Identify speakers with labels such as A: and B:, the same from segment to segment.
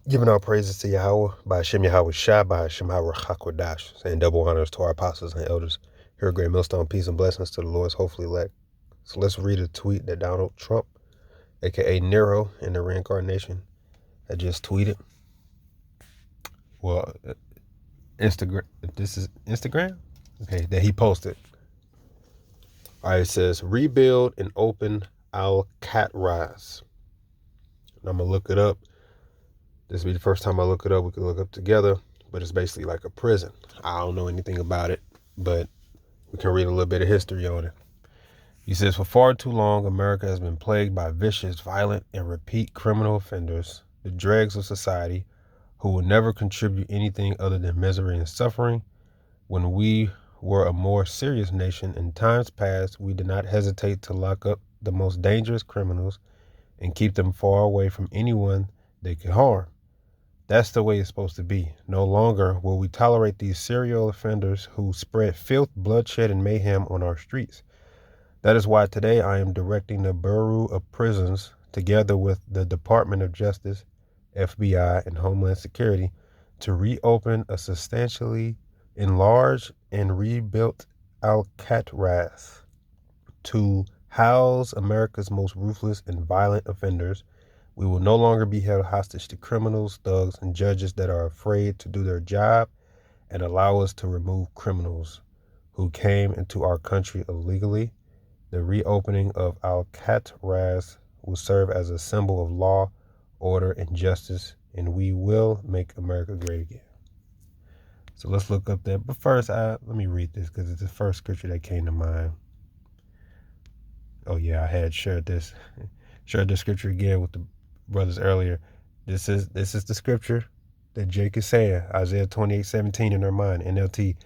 A: Giving our praises to Yahweh, by Hashem Yahweh Shai, by Hashem Yahweh Hakodash, saying double honors to our apostles and elders. Here, great millstone, peace and blessings to the Lord's hopefully elect. So let's read a tweet that Donald Trump, aka Nero in the reincarnation, had just tweeted. Well, Instagram. This is Instagram? Okay, that he posted. All right, it says, rebuild and open Al-Catraz. I'm going to look it up. This will be the first time I look it up. We can look up together, but it's basically like a prison. I don't know anything about it, but we can read a little bit of history on it. He says, for far too long, America has been plagued by vicious, violent, and repeat criminal offenders, the dregs of society, who will never contribute anything other than misery and suffering. When we were a more serious nation in times past, we did not hesitate to lock up the most dangerous criminals and keep them far away from anyone they could harm. That's the way it's supposed to be. No longer will we tolerate these serial offenders who spread filth, bloodshed, and mayhem on our streets. That is why today I am directing the Bureau of Prisons, together with the Department of Justice, FBI, and Homeland Security, to reopen a substantially enlarged and rebuilt Alcatraz to house America's most ruthless and violent offenders. We will no longer be held hostage to criminals, thugs, and judges that are afraid to do their job and allow us to remove criminals who came into our country illegally. The reopening of Alcatraz will serve as a symbol of law, order, and justice, and we will make America great again. So let's look up that. But first, let me read this because it's the first scripture that came to mind. Oh yeah, I had shared this scripture again with the brothers earlier. This is the scripture that Jake is saying, Isaiah 28:17 in their mind. NLT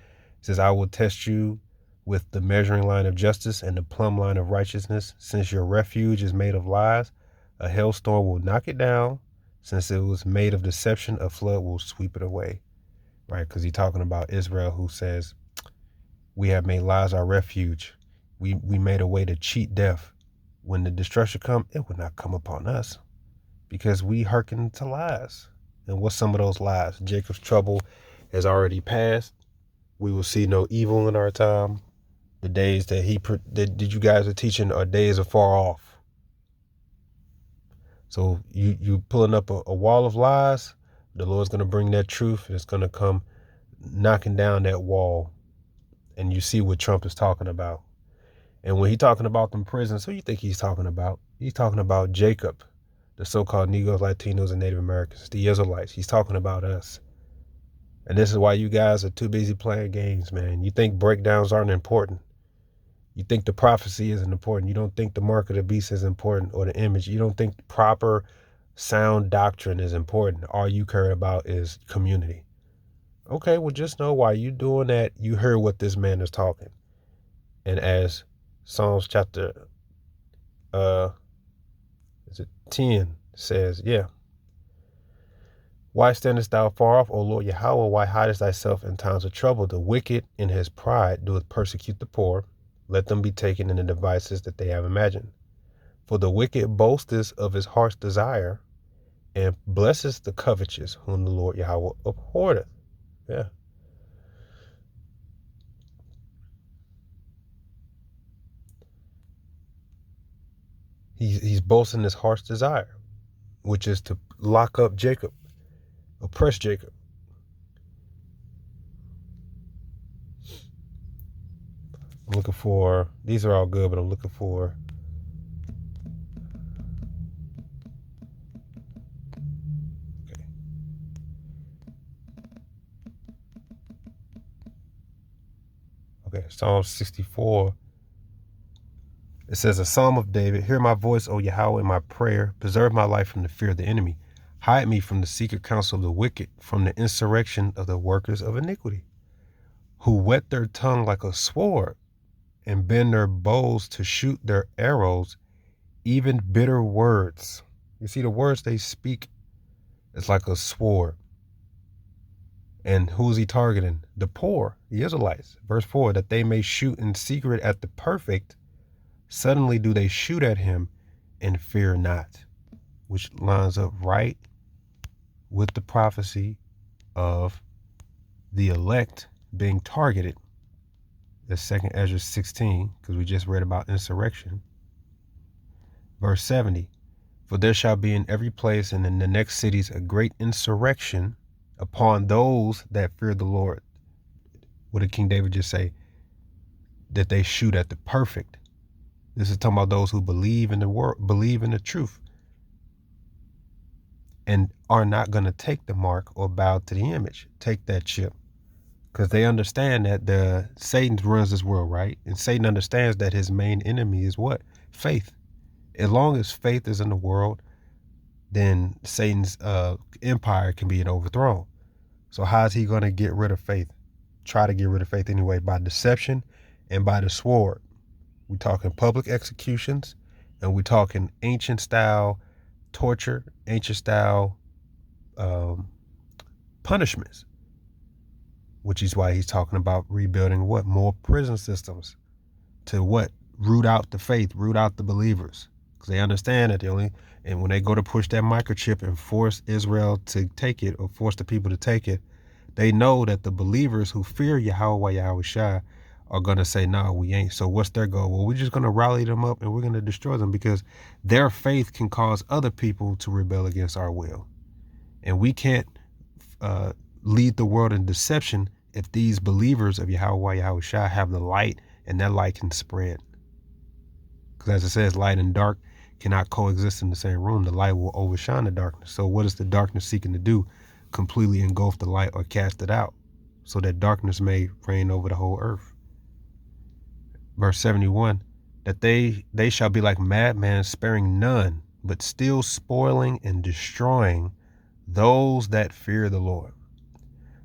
A: says, I will test you with the measuring line of justice and the plumb line of righteousness. Since your refuge is made of lies, a hailstorm will knock it down. Since it was made of deception, a flood will sweep it away. Right? Because he's talking about Israel, who says, we have made lies our refuge. We made a way to cheat death. When the destruction come, it will not come upon us, because we hearken to lies. And what's some of those lies? Jacob's trouble has already passed. We will see no evil in our time. The days that you guys are teaching are days are far off. So you pulling up a wall of lies. The Lord's going to bring that truth, and it's going to come knocking down that wall. And you see what Trump is talking about. And when he's talking about them prisons, who you think he's talking about? He's talking about Jacob, the so-called Negroes, Latinos, and Native Americans, the Israelites. He's talking about us. And this is why you guys are too busy playing games, man. You think breakdowns aren't important. You think the prophecy isn't important. You don't think the mark of the beast is important, or the image. You don't think proper sound doctrine is important. All you care about is community. Okay, well, just know while you doing that, you heard what this man is talking. And as Psalms chapter 10 says, yeah. Why standest thou far off, O Lord Yahweh? Why hidest thyself in times of trouble? The wicked in his pride doeth persecute the poor. Let them be taken in the devices that they have imagined. For the wicked boasteth of his heart's desire, and blesses the covetous, whom the Lord Yahweh abhorreth. Yeah. He's boasting his heart's desire, which is to lock up Jacob, oppress Jacob. I'm looking for, these are all good, but I'm looking for, okay, Psalm 64. It says, a psalm of David, hear my voice, O Yahweh, in my prayer. Preserve my life from the fear of the enemy. Hide me from the secret counsel of the wicked, from the insurrection of the workers of iniquity, who whet their tongue like a sword and bend their bows to shoot their arrows, even bitter words. You see, the words they speak is like a sword. And who's he targeting? The poor, the Israelites. Verse 4, that they may shoot in secret at the perfect. Suddenly do they shoot at him and fear not. Which lines up right with the prophecy of the elect being targeted. That's 2nd Ezra 16, because we just read about insurrection. Verse 70, for there shall be in every place and in the next cities a great insurrection upon those that fear the Lord. What did King David just say? That they shoot at the perfect. This is talking about those who believe in the word, believe in the truth, and are not going to take the mark or bow to the image, take that chip. Because they understand that Satan runs this world, right? And Satan understands that his main enemy is what? Faith. As long as faith is in the world, then Satan's empire can be overthrown. So how is he going to get rid of faith? Try to get rid of faith anyway, by deception and by the sword. We're talking public executions, and we're talking ancient style torture, ancient style punishments, which is why he's talking about rebuilding what? More prison systems to what? Root out the faith, root out the believers. Because they understand that and when they go to push that microchip and force Israel to take it, or force the people to take it, they know that the believers who fear Yahweh Yahushua are going to say, no, we ain't. So what's their goal? Well, we're just going to rally them up and we're going to destroy them, because their faith can cause other people to rebel against our will. And we can't lead the world in deception if these believers of Yahweh Yahushua have the light, and that light can spread. Because as it says, light and dark cannot coexist in the same room. The light will overshine the darkness. So what is the darkness seeking to do? Completely engulf the light or cast it out, so that darkness may reign over the whole earth. Verse 71, that they shall be like madmen, sparing none, but still spoiling and destroying those that fear the Lord.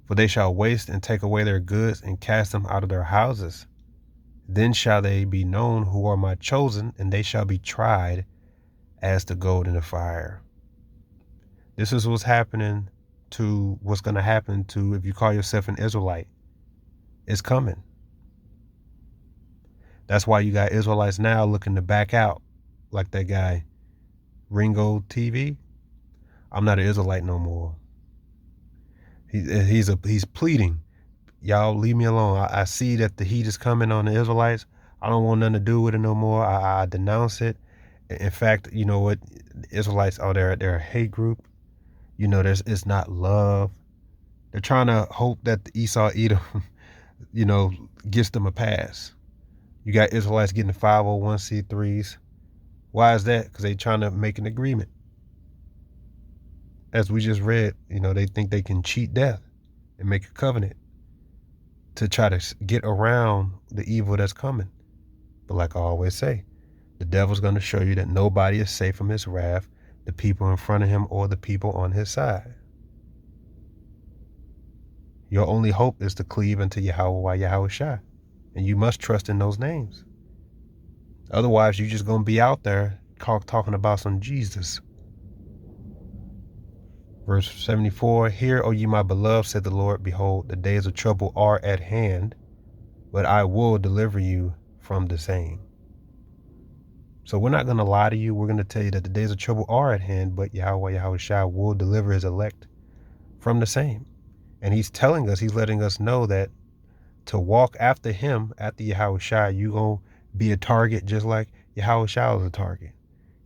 A: For they shall waste and take away their goods and cast them out of their houses. Then shall they be known who are my chosen, and they shall be tried as the gold in the fire. This is what's going to happen to if you call yourself an Israelite. It's coming. That's why you got Israelites now looking to back out, like that guy Ringo TV. I'm not an Israelite no more. He's pleading, y'all leave me alone. I see that the heat is coming on the Israelites. I don't want nothing to do with it no more. I denounce it. In fact, you know what? Israelites are they're a hate group. You know, it's not love. They're trying to hope that the Esau Edom, gets them a pass. You got Israelites getting 501c3s. Why is that? Because they're trying to make an agreement. As we just read, they think they can cheat death and make a covenant to try to get around the evil that's coming. But like I always say, the devil's going to show you that nobody is safe from his wrath, the people in front of him or the people on his side. Your only hope is to cleave unto Yahweh Yahushua, and you must trust in those names. Otherwise, you're just going to be out there talking about some Jesus. Verse 74, hear, O ye my beloved, said the Lord, behold, the days of trouble are at hand, but I will deliver you from the same. So we're not going to lie to you. We're going to tell you that the days of trouble are at hand, but Yahweh Yahushua will deliver his elect from the same. And he's telling us, he's letting us know that to walk after him, after Yahushua, you're going to be a target just like Yahushua was a target.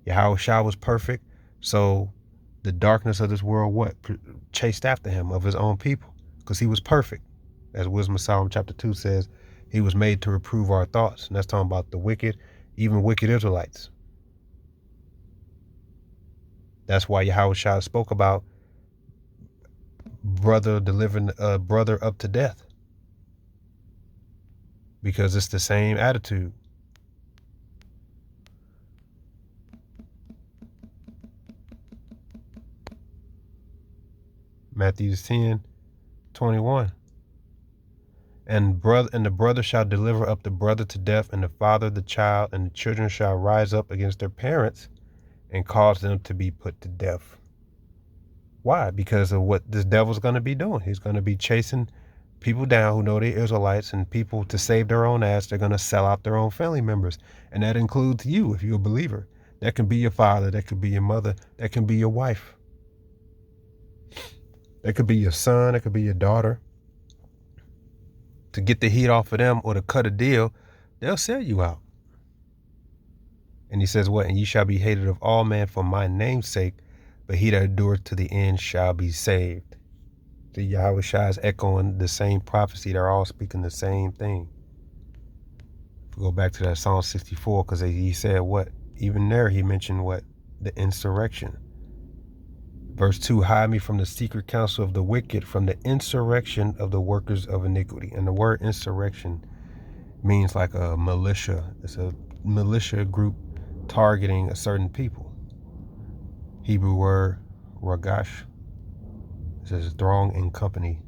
A: Yahushua was perfect, so the darkness of this world, chased after him, of his own people, because he was perfect. As Wisdom of Solomon chapter 2 says, he was made to reprove our thoughts. And that's talking about the wicked, even wicked Israelites. That's why Yahushua spoke about brother delivering a brother up to death, because it's the same attitude. Matthew 10:21. And the brother shall deliver up the brother to death, and the father the child, and the children shall rise up against their parents and cause them to be put to death. Why? Because of what this devil's going to be doing. He's going to be chasing people down who know they're Israelites, and people, to save their own ass, they're going to sell out their own family members. And that includes you if you're a believer. That can be your father. That could be your mother. That can be your wife. That could be your son, that could be your daughter. To get the heat off of them or to cut a deal, they'll sell you out. And he says what? And ye shall be hated of all men for my name's sake, but he that endureth to the end shall be saved. The Yahweh Shai is echoing the same prophecy. They're all speaking the same thing. If we go back to that Psalm 64, because he said what? Even there he mentioned what? The insurrection. Verse 2, hide me from the secret counsel of the wicked, from the insurrection of the workers of iniquity. And the word insurrection means like a militia. It's a militia group targeting a certain people. Hebrew word ragash. It says throng and company,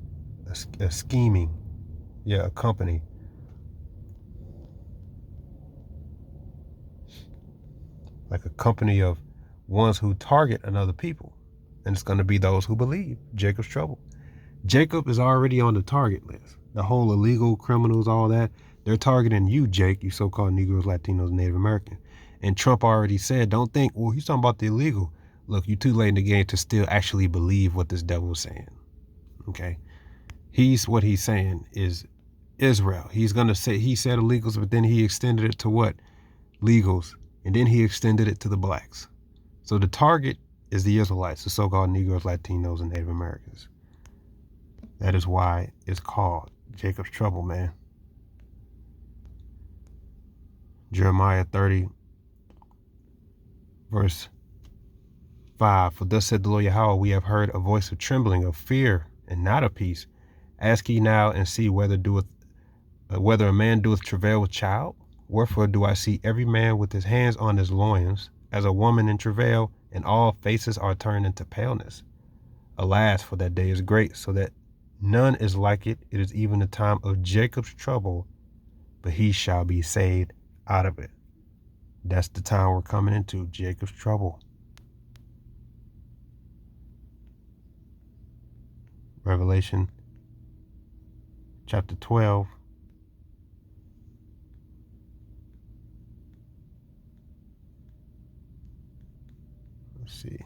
A: a scheming. Yeah, a company. Like a company of ones who target another people. And it's going to be those who believe. Jacob's trouble. Jacob is already on the target list. The whole illegal criminals, all that, they're targeting you, Jake, you so-called Negroes, Latinos, Native Americans. And Trump already said, don't think, well, he's talking about the illegal. Look, you're too late in the game to still actually believe what this devil is saying. Okay? What he's saying is Israel. He's going to say, he said illegals, but then he extended it to what? Legals. And then he extended it to the blacks. So the target is the Israelites, the so-called Negroes, Latinos, and Native Americans. That is why it's called Jacob's trouble, man. Jeremiah 30, verse 5. For thus said the Lord Yahweh, we have heard a voice of trembling, of fear, and not of peace. Ask ye now and see whether a man doeth travail with child. Wherefore do I see every man with his hands on his loins, as a woman in travail, and all faces are turned into paleness. Alas, for that day is great, so that none is like it. It is even the time of Jacob's trouble, but he shall be saved out of it. That's the time we're coming into, Jacob's trouble. Revelation chapter 12. Let's see.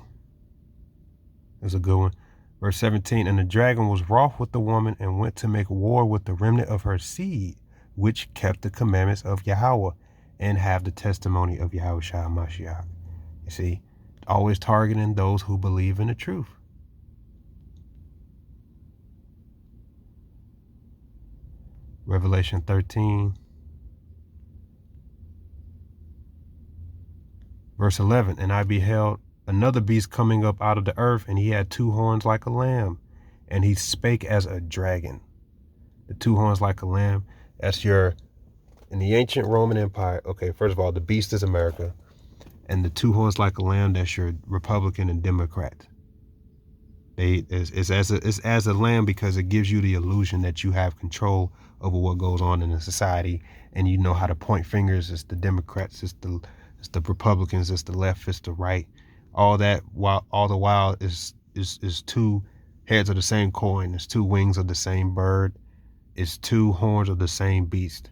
A: There's a good one. Verse 17, and the dragon was wroth with the woman and went to make war with the remnant of her seed, which kept the commandments of Yahweh and have the testimony of Yahweh Shai Mashiach. You see, always targeting those who believe in the truth. Revelation 13, verse 11, and I beheld another beast coming up out of the earth, and he had two horns like a lamb, and he spake as a dragon. The two horns like a lamb, that's in the ancient Roman Empire, okay, first of all, the beast is America, and the two horns like a lamb, that's your Republican and Democrat. It's as a lamb because it gives you the illusion that you have control over what goes on in the society, and you know how to point fingers. It's the Democrats, it's the Republicans, it's the left, it's the right. All that all the while is two heads of the same coin. It's two wings of the same bird. It's two horns of the same beast.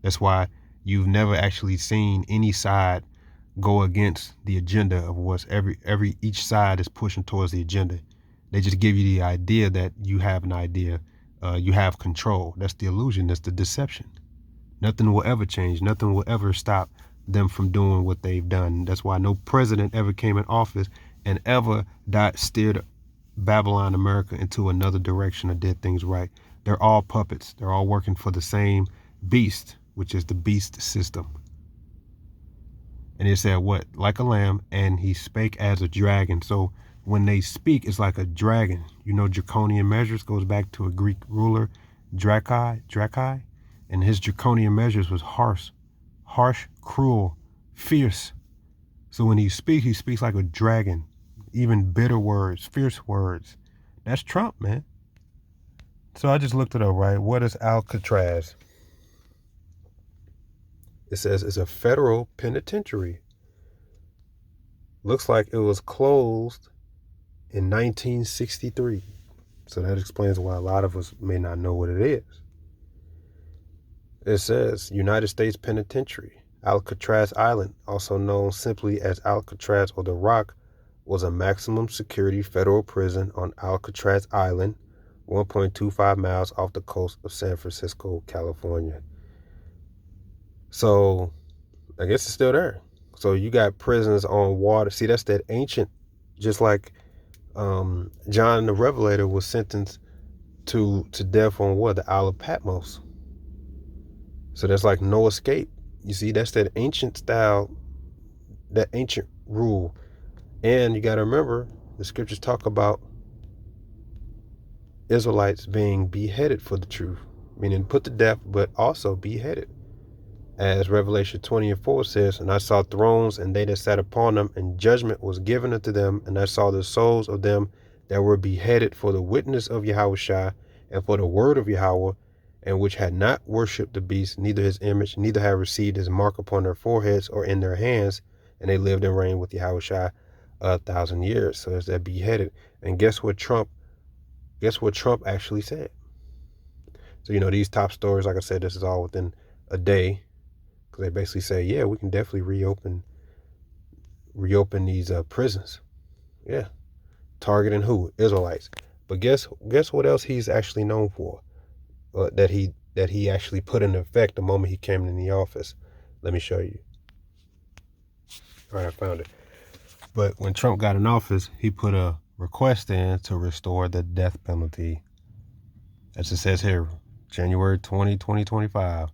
A: That's why you've never actually seen any side go against the agenda of what's each side is pushing towards the agenda. They just give you the idea that you have an idea, you have control. That's the illusion. That's the deception. Nothing will ever change. Nothing will ever stop them from doing what they've done. That's why no president ever came in office and ever steered Babylon America into another direction or did things right. They're all puppets. They're all working for the same beast, which is the beast system. And it said what? Like a lamb, and he spake as a dragon. So when they speak, it's like a dragon. You know, draconian measures goes back to a Greek ruler, Drakai, and his draconian measures was harsh, cruel, fierce. So when he speaks like a dragon, even bitter words, fierce words. That's Trump, man. So I just looked it up, right? What is Alcatraz? It says it's a federal penitentiary. Looks like it was closed in 1963. So that explains why a lot of us may not know what it is. It says United States Penitentiary, Alcatraz Island, also known simply as Alcatraz or the Rock, was a maximum security federal prison on Alcatraz Island, 1.25 miles off the coast of San Francisco, California. So I guess it's still there. So you got prisons on water. See, that's that ancient, just like John the Revelator was sentenced to death on what? The Isle of Patmos. So there's like no escape. You see, that's that ancient style, that ancient rule. And you got to remember, the scriptures talk about Israelites being beheaded for the truth, meaning put to death, but also beheaded. As Revelation 20:4 says, and I saw thrones, and they that sat upon them, and judgment was given unto them, and I saw the souls of them that were beheaded for the witness of Yahushua, and for the word of Yahweh, and which had not worshipped the beast, neither his image, neither had received his mark upon their foreheads or in their hands, and they lived and reigned with Yahushua 1,000 years. So there's that beheaded. And guess what Trump actually said? So, these top stories, like I said, this is all within a day. Because they basically say, yeah, we can definitely reopen these prisons. Yeah. Targeting who? Israelites. But guess what else he's actually known for? That he actually put in effect the moment he came in the office. Let me show you. All right, I found it. But when Trump got in office, he put a request in to restore the death penalty. As it says here, January 20, 2025.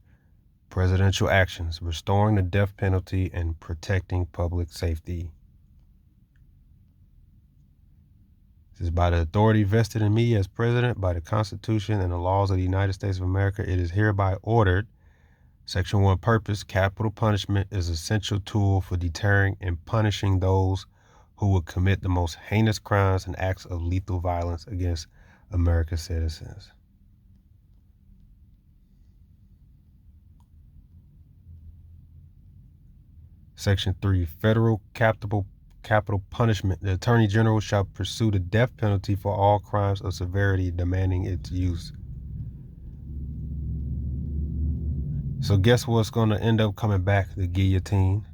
A: Presidential actions, restoring the death penalty and protecting public safety. This is by the authority vested in me as president by the Constitution and the laws of the United States of America. It is hereby ordered. Section 1 purpose, capital punishment is an essential tool for deterring and punishing those who would commit the most heinous crimes and acts of lethal violence against American citizens. Section 3, federal capital punishment. The Attorney General shall pursue the death penalty for all crimes of severity demanding its use. So guess what's going to end up coming back? The guillotine,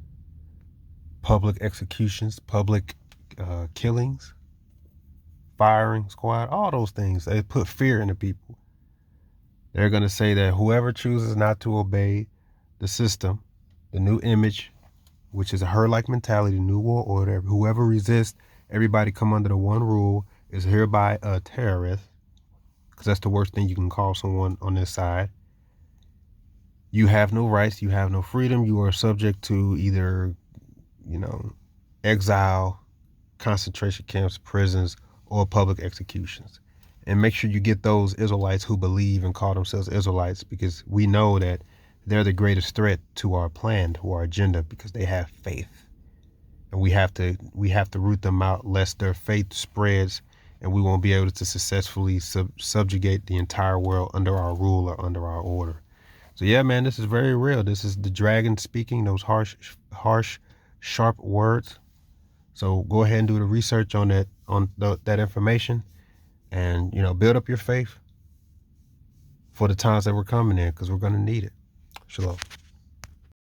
A: public executions, public killings, firing squad, all those things. They put fear into people. They're going to say that whoever chooses not to obey the system, the new image, which is a her-like mentality, new world order, whoever resists, everybody come under the one rule, is hereby a terrorist, because that's the worst thing you can call someone on this side. You have no rights, you have no freedom, you are subject to either, exile, concentration camps, prisons, or public executions. And make sure you get those Israelites who believe and call themselves Israelites, because we know that they're the greatest threat to our plan, to our agenda, because they have faith. And we have to root them out lest their faith spreads and we won't be able to successfully subjugate the entire world under our rule or under our order. So yeah, man, this is very real. This is the dragon speaking those harsh, sharp words. So go ahead and do the research on that information, and build up your faith for the times that we're coming in, because we're going to need it. Shalom.